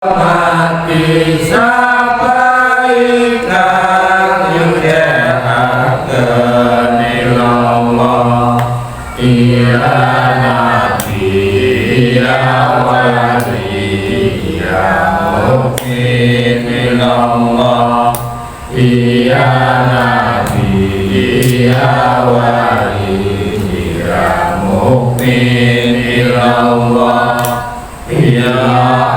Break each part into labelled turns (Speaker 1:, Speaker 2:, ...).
Speaker 1: mati sabaikang yudha'aken ilallah ya nabi ya wali ya mu'min ilallah ya nabi ya wali ya mu'min ilallah ya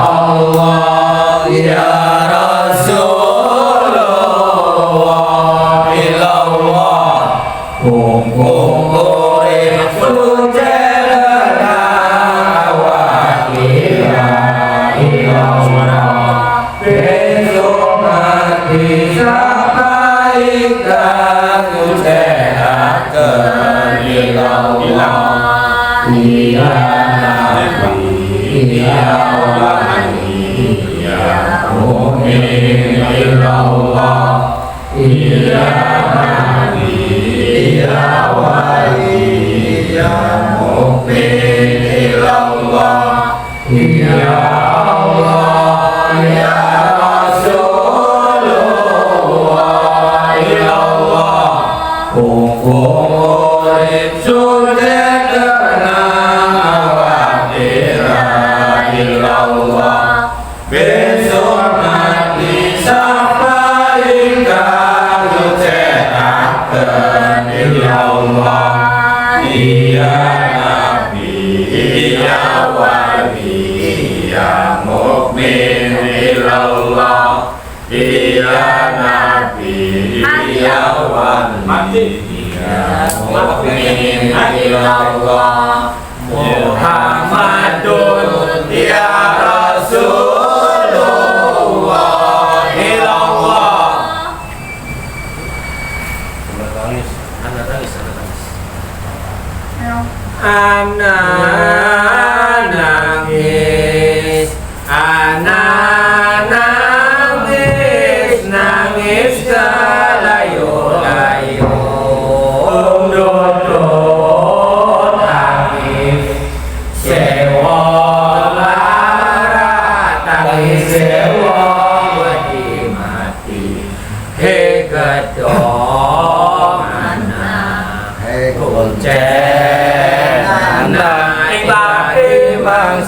Speaker 1: Allah ya Rasulullah ilallah kumpul urip sujarana wakila ilallah besok mati sabaikang yudha'aken ilallah ya nabi ya wali ya mu'min ilallah ya nabi ya wali ya mu'min ilallah ya Allah ya Rasulullah ilallah kumpul urip sujarana ilallah besok mati sabaikang yudha'aken ilallah ya nabi ya wali ya mu'min ilallah ya nabi ya wali ya mu'min ilallah Muhammadun ya Rasulullah ilallah. Anak nangis, anak nangis, nangis kelayu-layu.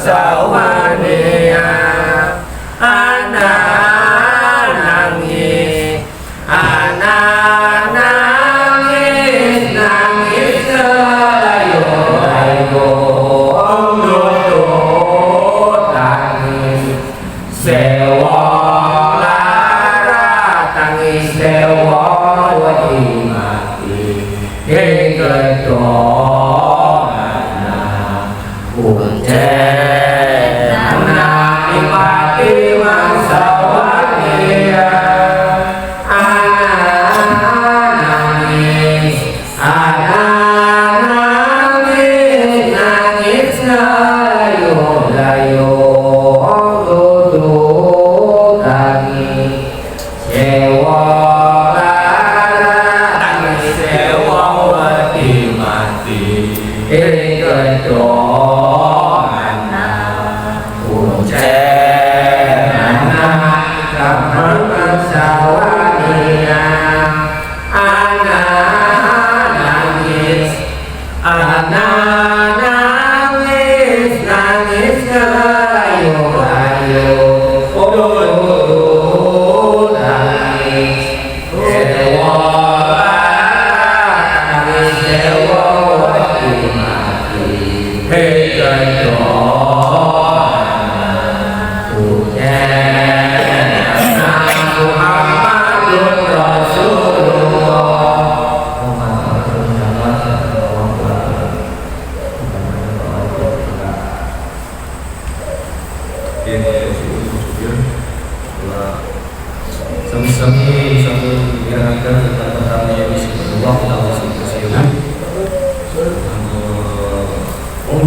Speaker 1: Sawania anak nangis, anak nangis, nangis kelayu-layu. Duduk tangis sewa lara, tangis sewa wedi mati gedong anak kuncen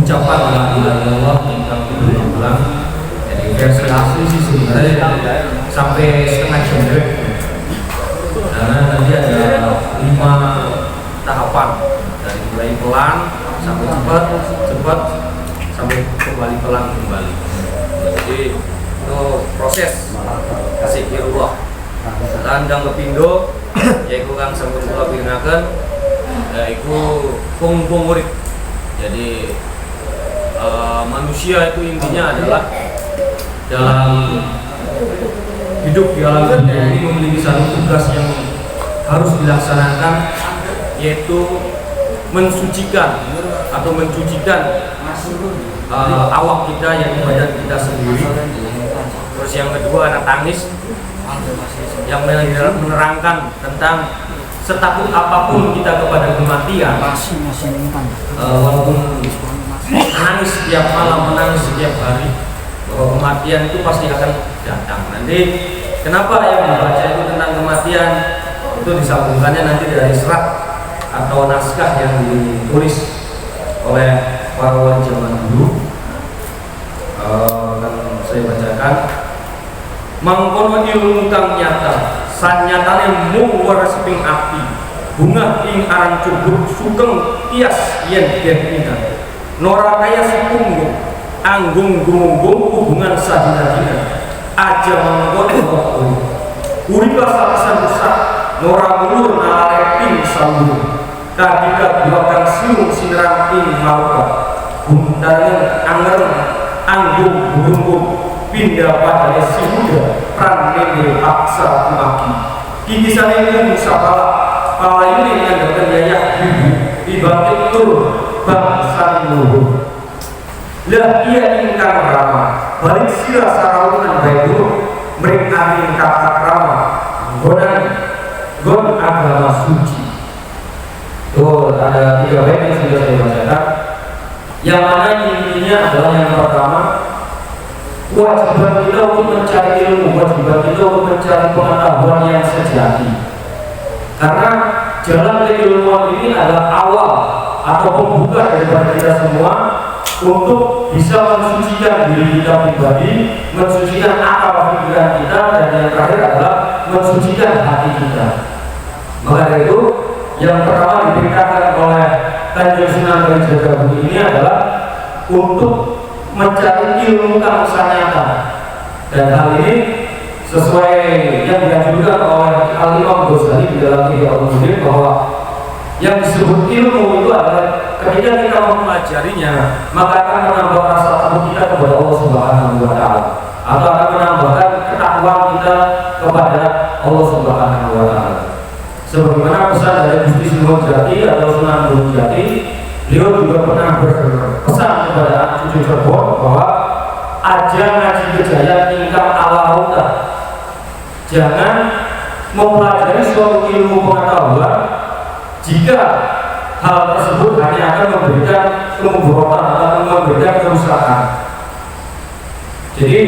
Speaker 1: ucapan la ilaha illallah yang berulang. Jadi versi asli sih sebenarnya sampai setengah jam. Karena nanti ada 5 tahapan dari mulai pelan sampai cepat sampai kembali pelan kembali. Jadi
Speaker 2: untuk proses zikirullah. Landang kepindo yaitu kang sampun kula pirinaken yaitu pung murid. Jadi manusia itu intinya adalah dalam hidup di alam dunia ini memiliki satu tugas yang harus dilaksanakan, yaitu mensucikan atau mencucikan awak kita yang badan kita sendiri. Terus yang kedua anak tangis yang menerangkan tentang setakut apapun kita kepada kematian, walaupun menangis setiap malam, menangis setiap hari, bahwa kematian itu pasti akan datang. Nanti kenapa yang membaca itu tentang kematian itu disambungkannya nanti dari serat atau naskah yang ditulis oleh para wali zaman dulu. Dan saya bacakan, mangkono ilmu kang nyata sanyatane mung waras ping api bunga ing aran cubur sugeng tias yen ina nora kaya sepunggung anggung gumunggung hubungan sadina-dina aja mangkono urip sapisan rusak nora mulur nalare ping sambung kadika buakan siung sinerang ing mauka bundaran anger anggung gumunggung pindah pada si muda pran mende paksa kumaki kikisane ilmu sapala pala ini ngandalkan yayah ibu dibangkit tur bangsa luhur lah ia ingkang rama balik sila sarawunan baidur mereka ingkang rama gon agama suci. Tuh ada 3 bait yang sudah saya bacakan, yang mana intinya adalah yang pertama, kewajiban kita untuk mencari ilmu, kewajiban kita untuk mencari pengetahuan yang sejati. Karena jalan keilmuan ini adalah awal atau pembuka daripada kita semua untuk bisa mensucikan diri kita pribadi, mensucikan akal pikiran kita, dan yang terakhir adalah mensucikan hati kita. Maka dari itu, yang pertama diperintahkan oleh Kanjeng Sunan Kalijaga Bumi ini adalah untuk mencari ilmu kang sanyata, dan hal ini sesuai yang dianjurkan oleh Al-Imam Ghazali di dalam Ihya Ulumuddin, bahwa yang disebut ilmu itu adalah ketika kita mempelajarinya maka akan menambah rasa takut kita kepada Allah Subhanahu wa Ta'ala, atau akan menambahkan ketakwaan kita kepada Allah Subhanahu wa Ta'ala. Sebagaimana pesan dari Gusti Sunan Jati atau Sunan Gunung Jati, beliau juga pernah berpesan kepada anak cucu Cirebon bahwa aja ngaji kejayaan tingkat ala rauta, jangan mempelajari suatu ilmu pengetahuan jika hal tersebut hanya akan memberikan kemudaratan atau memberikan kerusakan. Jadi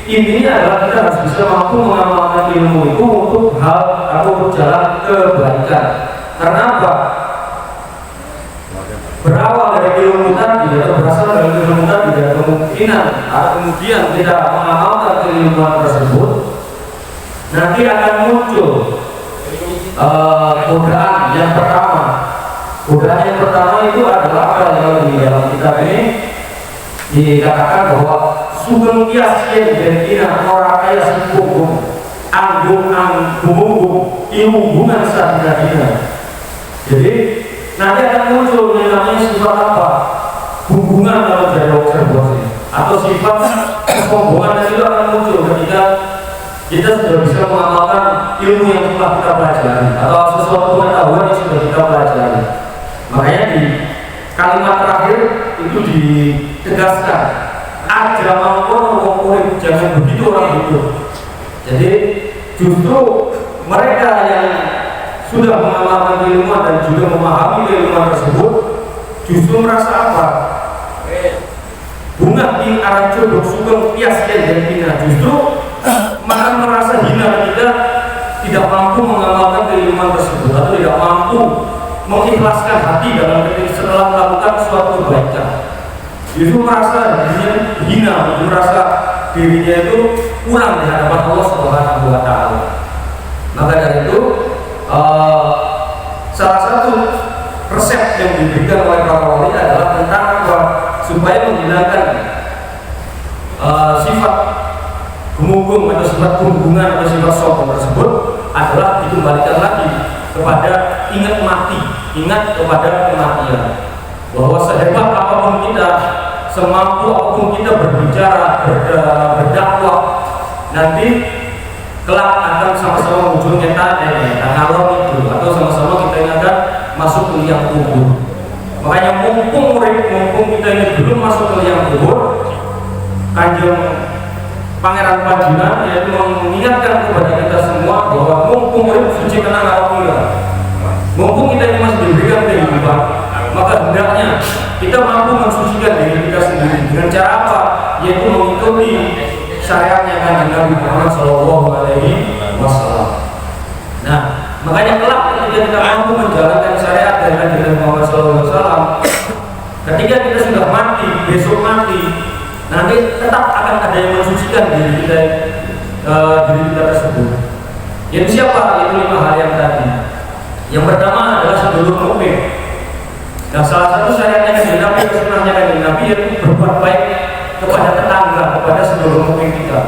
Speaker 2: intinya adalah kita harus bisa mampu mengamalkan ilmu itu untuk hal atau untuk jalan kebaikan. Karena apa? Berawal dari ilmu tadi atau berasal dari ilmu tadi, dan kemungkinan atau kemudian kita mengamalkan keilmuan tersebut, nanti akan muncul godaan yang pertama. Godaan yang pertama itu adalah apa yang di dalam kitab ini dikatakan bahwa sugeng tias yen dentina ora kaya sipunggung anggung anggung hubungan sadina-dina. Jadi nanti akan muncul yang namanya sifat apa? Hubungan dalam dialog ini, atau sifat kesombongan itu akan muncul ketika kita sudah bisa mengamalkan ilmu yang telah kita pelajari atau sesuatu pengetahuan yang sudah kita pelajari. Makanya di kalimat terakhir itu ditegaskan, aja mampu ngomongin, jangan begitu orang itu. Jadi justru mereka yang sudah mengamalkan ilmu dan juga memahami ilmu tersebut justru merasa apa? Bunga di arah jodoh sugeng tias dan hina, justru malah merasa hina ketika tidak mampu mengamalkan keilmuan tersebut atau tidak mampu mengikhlaskan hati dalam setelah melakukan suatu kebaikan. Justru merasa dirinya hina, merasa dirinya itu kurang di hadapan Allah Subhanahu wa Ta'ala. Maka dari itu salah satu resep yang diberikan oleh para wali adalah tentang apa? Supaya menghilangkan sifat atau sifat hubungan atau sifat sombong tersebut adalah dikembalikan lagi kepada ingat mati, ingat kepada kematian. Bahwa sehebat apapun kita, semampu apapun kita berbicara, berdakwah, nanti kelak akan sama-sama muncul ngalor itu, atau sama-sama kita ini akan masuk ke liang kubur. Makanya mumpung kita ini belum masuk ke liang kubur, Kanjeng Pangeran Pajunan yaitu mengingatkan kepada kita semua bahwa mumpung suci kena ngalor, mumpung kita ini masih diberikan kehidupan, maka hendaknya kita mampu mensucikan diri kita sendiri. Dengan cara apa? Yaitu mengikuti syariatnya Kanjeng Nabi Muhammad SAW. Nah, makanya kelak ketika kita mampu menjalankan syariat dari Kanjeng Nabi Muhammad SAW, ketika kita sudah mati, besok mati, nanti tetap akan ada yang mensucikan diri kita tersebut. Yaitu siapa? Yaitu 5 hal yang tadi. Yang pertama adalah sedulur mukmin. Nah, salah satu syariatnya Kanjeng Nabi, sunnahnya Kanjeng Nabi yaitu berbuat baik kepada tetangga, kepada sedulur mukmin kita.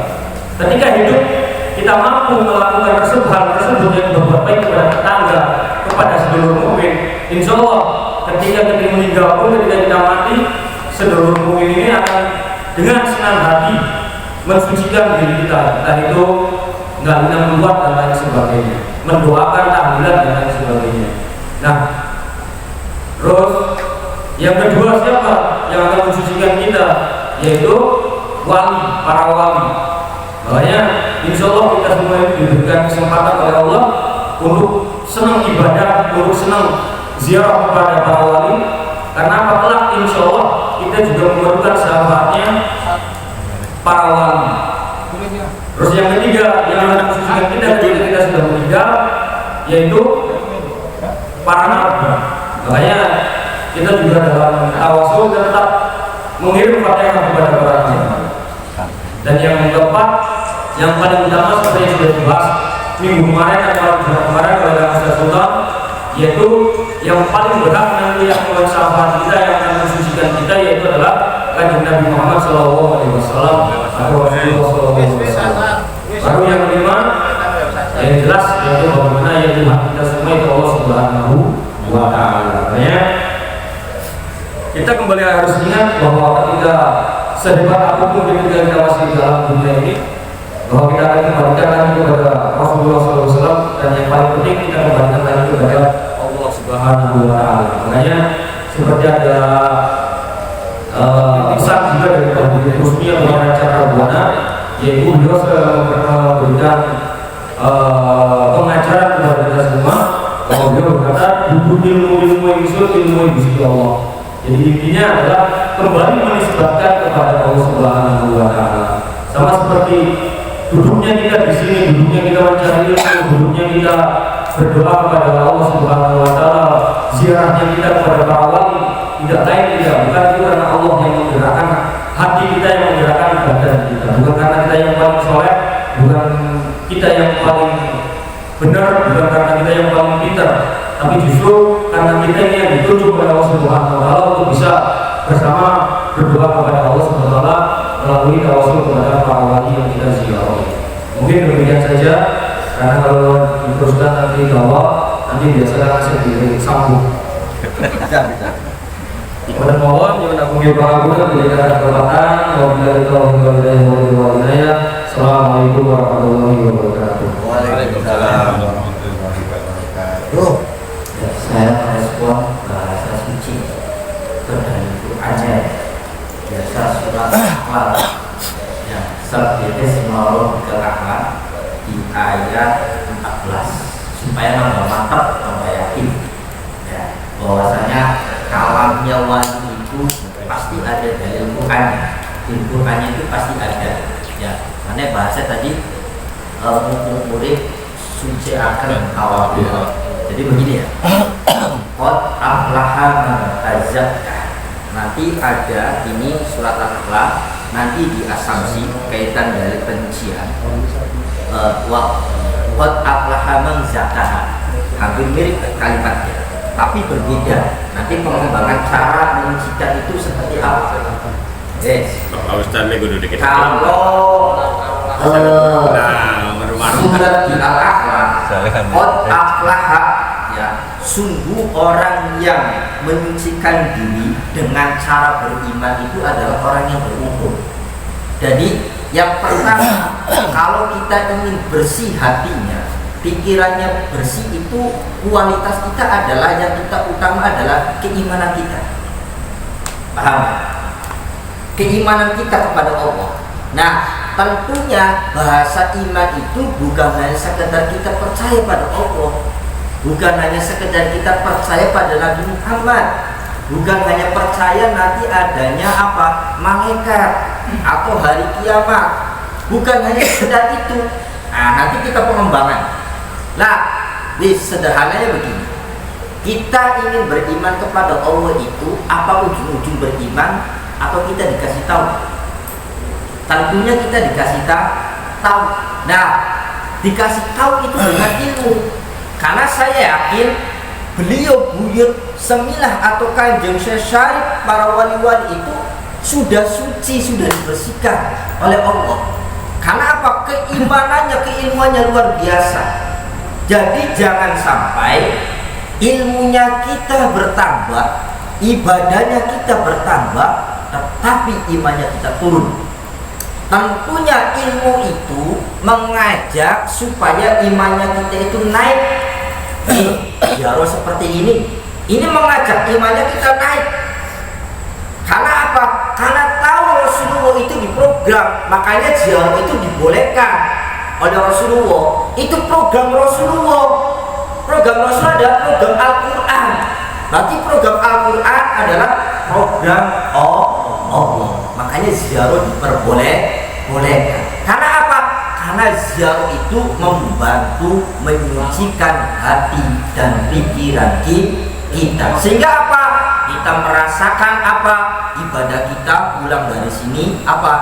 Speaker 2: Ketika hidup kita mampu melakukan hal tersebut yang berbuat baik kepada tetangga, kepada sedulur mukmin, insya Allah ketika kita meninggal pun, ketika kita mati, sedulur mukmin ini akan dengan senang hati mensucikan diri kita, entah itu nggak buat dan lain sebagainya, mendoakan tahlilan dan lain sebagainya. Nah, terus yang kedua siapa yang akan mensucikan kita? Yaitu wali, para wali. Makanya insya Allah kita semua diberikan kesempatan oleh Allah untuk senang ibadah, untuk senang ziarah kepada para wali. Karena apabila insya Allah kita juga memerlukan sahabatnya para wali. Terus yang ketiga yang akan mensucikan kita ketika kita sudah meninggal yaitu para nabi. Makanya kita juga dalam tawasul tetap mengirim Fatihah kepada para nabi. Dan yang keempat, yang paling utama seperti yang sudah dibahas minggu kemarin atau kemarin oleh Mas Sultan, yaitu yang paling berhak nanti yang mensahabat kita, yang akan mensucikan kita, yaitu adalah Kanjeng Nabi Muhammad SAW atau Rasulullah SAW. Baru yang kelima, yang jelas yaitu bagaimana yang Tuhan kita semua itu Allah Subhanahu wa Ta'ala. Makanya kita kembali harus ingat bahwa ketika sehebat apapun ketika kita masih di dalam dunia ini, bahwa kita akan kembalikan lagi kepada Rasulullah SAW, dan yang paling penting kita kembalikan lagi kepada Allah Subhanahu wa Ta'ala. Makanya seperti ada kisah juga dari Bapak Rusmi yang mengenai cara buana, yaitu beliau memberikan pengajaran kepada kita semua bahwa beliau berkata buku ilmu yang disebut Allah. Jadi intinya adalah kembali menisbatkan kepada Allah Subhanahu wa Ta'ala. Sama seperti duduknya kita di sini, duduknya kita mencari ilmu, duduknya kita berdoa kepada Allah Subhanahu wa Ta'ala, ziarahnya kita kepada para wali, tidak lain bukan itu karena Allah yang menggerakkan hati kita, yang menggerakkan badan kita, bukan karena kita yang paling soleh, bukan kita yang paling benar, bukan karena kita yang paling pintar, tapi justru karena kita ini yang ditunjuk oleh Allah Subhanahu wa Ta'ala untuk bisa bersama berdoa kepada Allah Subhanahu wa Ta'ala melalui tawasul kepada para wali yang kita ziarahi. Mungkin demikian saja, karena kalau diteruskan nanti nanti biasanya masih disambung. Bisa. Kepada mohon yang aku para guru berikan kesempatan. Wabillahi taufiq wal hidayah. Assalamualaikum warahmatullahi wabarakatuh.
Speaker 3: Waalaikumsalam warahmatullahi wabarakatuh.
Speaker 4: Saya merespon bahasa suci dari Qurannya, biasa surat Al-Aqlaq yang serbiti semua Al-Aqlaq di ayat 14 supaya nambah mantap, nambah yakin ya, bahwasanya kalamnya wali itu pasti ada dari Qurannya, di Qurannya itu pasti ada ya. Mana bahasa tadi murid suci akan awal. Jadi begini ya, qad aflaha man tazakka. Nanti ada ini surat Al-Aqlaq, nanti diasumsi kaitan dari pencian. Qad aflaha man zakkaha. Hampir mirip kalimatnya, tapi berbeda. Nanti pengembangan cara mencikan itu seperti apa? Yes.
Speaker 3: Pak Ustaz nih kudu dikit.
Speaker 4: Kalau surat di Al-A'raf,
Speaker 3: Soalnya
Speaker 4: qad aflaha, ya, sungguh orang yang menyucikan diri dengan cara beriman itu adalah orang yang beruntung. Jadi yang pertama, kalau kita ingin bersih hatinya, pikirannya bersih, itu kualitas kita adalah, yang kita utama adalah keimanan kita. Paham? Keimanan kita kepada Allah. Nah, tentunya bahasa iman itu bukan hanya sekedar kita percaya pada Allah, bukan hanya sekedar kita percaya pada Nabi Muhammad, bukan hanya percaya nanti adanya apa, malaikat atau hari kiamat, bukan hanya sekedar itu. Nah, nanti kita pengembangan. Nah, sederhananya begini, kita ingin beriman kepada Allah itu apa ujung-ujung beriman? Atau kita dikasih tahu? Tentunya kita dikasih tahu. Nah, dikasih tahu itu dengan ilmu. Karena saya yakin beliau buyut Semilah atau Kanjeng Syekh Syarif, para wali-wali itu sudah suci, sudah dibersihkan oleh Allah. Karena apa? Keimanannya, keilmuannya luar biasa. Jadi jangan sampai ilmunya kita bertambah, ibadahnya kita bertambah, tetapi imannya kita turun. Tentunya ilmu itu mengajak supaya imannya kita itu naik. Jaro seperti ini mengajak imannya kita naik. Karena apa? Karena tahu Rasulullah itu diprogram, makanya jaro itu dibolehkan oleh Rasulullah. Itu program Rasulullah. Program Rasulullah adalah program Al-Quran. Berarti program Al-Quran adalah program Allah. Makanya ziarah diperbolehkan. Karena apa? Karena ziarah itu membantu menyucikan hati dan pikiran kita. Sehingga apa? Kita merasakan apa? Ibadah kita pulang dari sini apa?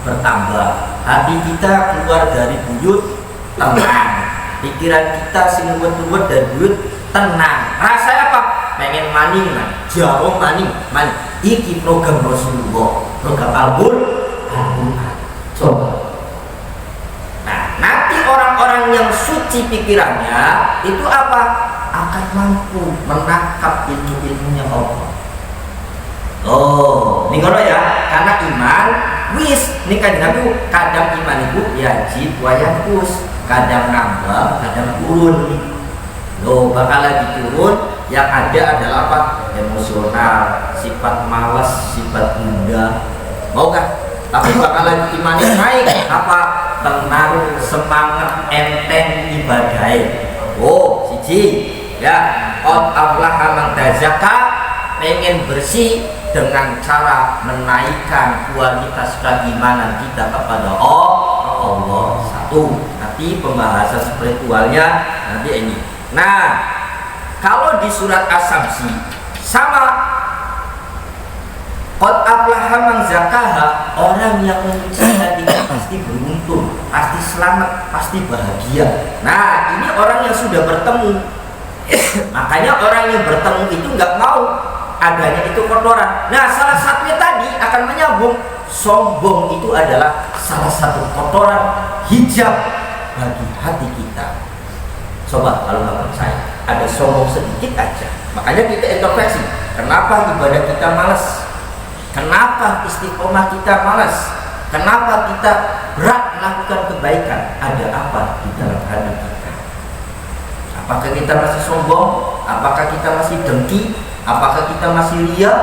Speaker 4: Bertambah. Hati kita keluar dari buyut tenang. Pikiran kita sinuwet-nuwet dari buyut tenang. Rasanya apa? Pengen maning, jauh maning. Iki program Rasulullah, program Al-Quran. Coba. Nah, nanti orang-orang yang suci pikirannya itu apa? Akan mampu menangkap ilmu-ilmunya Allah. Oh, ini kalau ya, karena iman wis ini kan Nabi, kadang iman itu yajib wa yanqus, kadang nambah, kadang turun. Loh, bakal lagi turun, yang ada adalah apa? Emosional, sifat malas, sifat muda. Mau kan? Tapi bakal lagi imannya naik, apa? Tenang, semangat, enteng ibadai. Oh, siji ya, qad aflaha man tazakka, pengen bersih dengan cara menaikkan kualitas keimanan kita kepada Allah. Satu, nanti pembahasan spiritualnya nanti ini. Nah, kalau di surat As-Samsi sama, qad aflaha man zakkaha, orang yang menyucikan diri pasti beruntung, pasti selamat, pasti bahagia. Nah, ini orang yang sudah bertemu. Makanya orang yang bertemu itu nggak mau adanya itu kotoran. Nah, salah satunya tadi akan menyambung, sombong itu adalah salah satu kotoran hijab bagi hati kita. Coba kalau nggak percaya, ada sombong sedikit aja, makanya kita introspeksi. Kenapa ibadah kita malas? Kenapa istiqomah kita malas? Kenapa kita berat melakukan kebaikan? Ada apa di dalam hati kita? Apakah kita masih sombong? Apakah kita masih dengki? Apakah kita masih ria?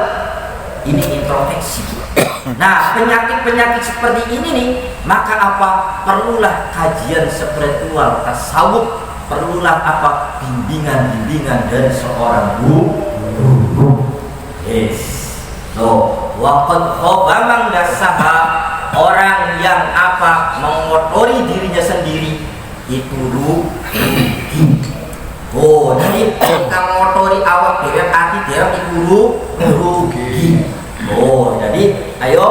Speaker 4: Ini introspeksi. Nah, penyakit-penyakit seperti ini nih, maka apa? Perlulah kajian spiritual tasawuf, perlulah apa? Bimbingan-bimbingan dari seorang guru. Yes. So, waqad khaba man dassaha, orang yang apa? Mengotori dirinya sendiri itu rugi. Oh, jadi kita mengotori awak dhewe, hati dhewe itu rugi. Oh, jadi ayo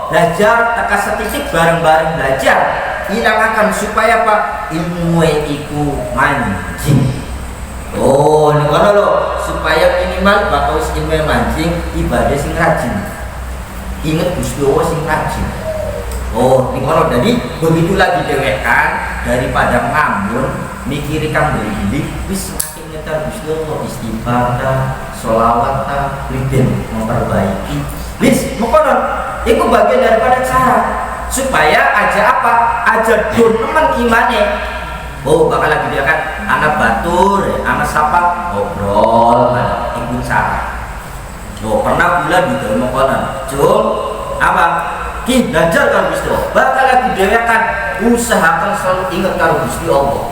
Speaker 4: belajar tekan setitik bareng-bareng belajar. Hilangkan supaya apa? Ilmu iku mancing. Oh, ini kono lho, supaya minimal bakal ilmu mancing, ibadah sing rajin. Ingat Gusti Allah sing rajin. Oh, ini kalau jadi begitu lagi dewekan daripada ngambun mikiri kang beli wis semakin nyetar Gusti Allah istighfar ta, sholawat ta, riden memperbaiki. Wis mokonon itu bagian daripada cara supaya aja apa? Aja teman imane. Oh, bakal lagi dia kan anak batur, anak sapa ngobrol, ikut cara. Oh, pernah bulan di dalam mokonon. Cung, apa? Ki belajar karo Gusti Allah. Bakal lagi dewekan usahakan selalu ingat karo Gusti Allah.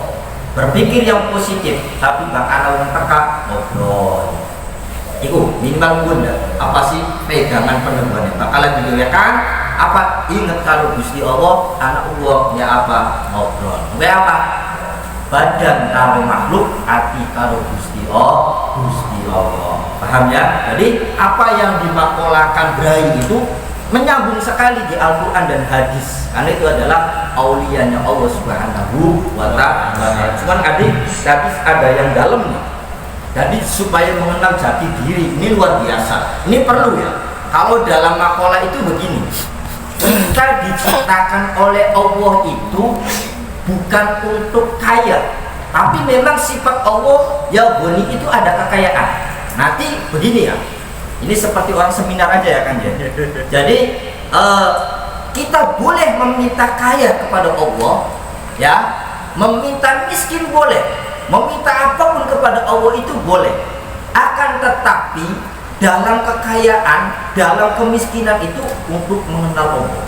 Speaker 4: Berpikir yang positif, tapi bakal wong teka ngobrol. Iku minimal pun apa sih pegangan penemuannya? Bakal lagi dewekan apa ingat karo Gusti Allah, anak uang ya apa ngobrol. Kayak apa? Badan karo makhluk, hati karo Gusti Allah, Gusti Allah. Paham ya? Jadi apa yang dimakolakan Brai itu menyambung sekali di Al-Quran dan hadis, karena itu adalah auliyanya Allah Subhanahu wa ta'ala. Cuman tapi ada yang dalam nih. Jadi supaya mengenal jati diri ini luar biasa. Ini perlu ya. Kalau dalam makalah itu begini, kita diciptakan oleh Allah itu bukan untuk kaya, tapi memang sifat Allah ya boni itu ada kekayaan. Nanti begini ya. Ini seperti orang seminar aja ya kan ya. Jadi kita boleh meminta kaya kepada Allah, ya, meminta miskin boleh, meminta apapun kepada Allah itu boleh. Akan tetapi dalam kekayaan, dalam kemiskinan itu untuk mengenal Allah.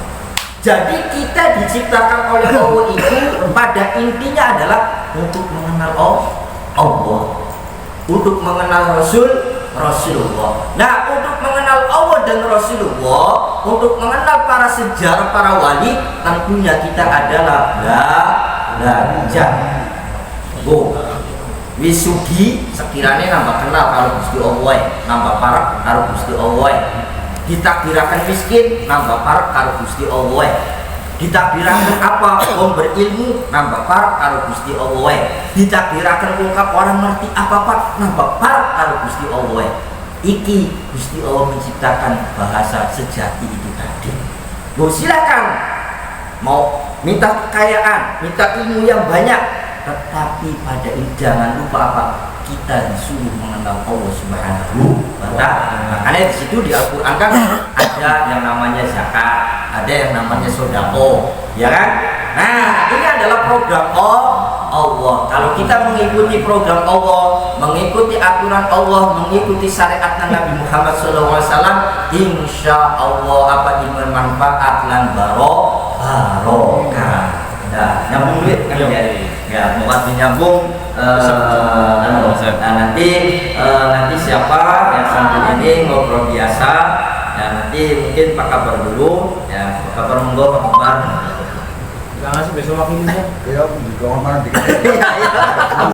Speaker 4: Jadi kita diciptakan oleh Allah itu pada intinya adalah untuk mengenal Allah, untuk mengenal Rasulullah. Nah, untuk mengenal Allah dan Rasulullah, untuk mengenal para sejarah para wali, tentunya kita adalah belajar. Wisugi sekiranya nambah kenal kalau Gusti Allah, nambah parah kalau Gusti Allah. Ditakdirakan miskin, nambah parah kalau Gusti Allah. Ditakdirakan apa? Wong berilmu, nambah parah kalau Gusti Allah. Ditakdirakan ungkap orang ngerti apa-apa, nambah parah kalau Gusti Allah. Iki Gusti Allah menciptakan bahasa sejati itu tadi. Loh, silakan mau minta kekayaan, minta ilmu yang banyak, tetapi pada jangan lupa apa? Kita disuruh mengenal Allah Subhanahu wa ta'ala. Makanya di situ di Al-Qur'an kan ada yang namanya zakat, ada yang namanya sedekah, ya kan? Nah, ini adalah program Allah. Kalau kita mengikuti program Allah, mengikuti aturan Allah, mengikuti syariat Nabi Muhammad SAW, insya Allah apa iman manfaat lan barokah. Nah, nyambung duit kan ya, mau nyambung. Nanti siapa yang sambil ini ngobrol biasa, ya nanti mungkin Pak Kabar dulu, ya Pak Kabar monggo Pak Kabar.
Speaker 1: Jangan sih besok wakilnya.
Speaker 3: Ya, di kamar dikit.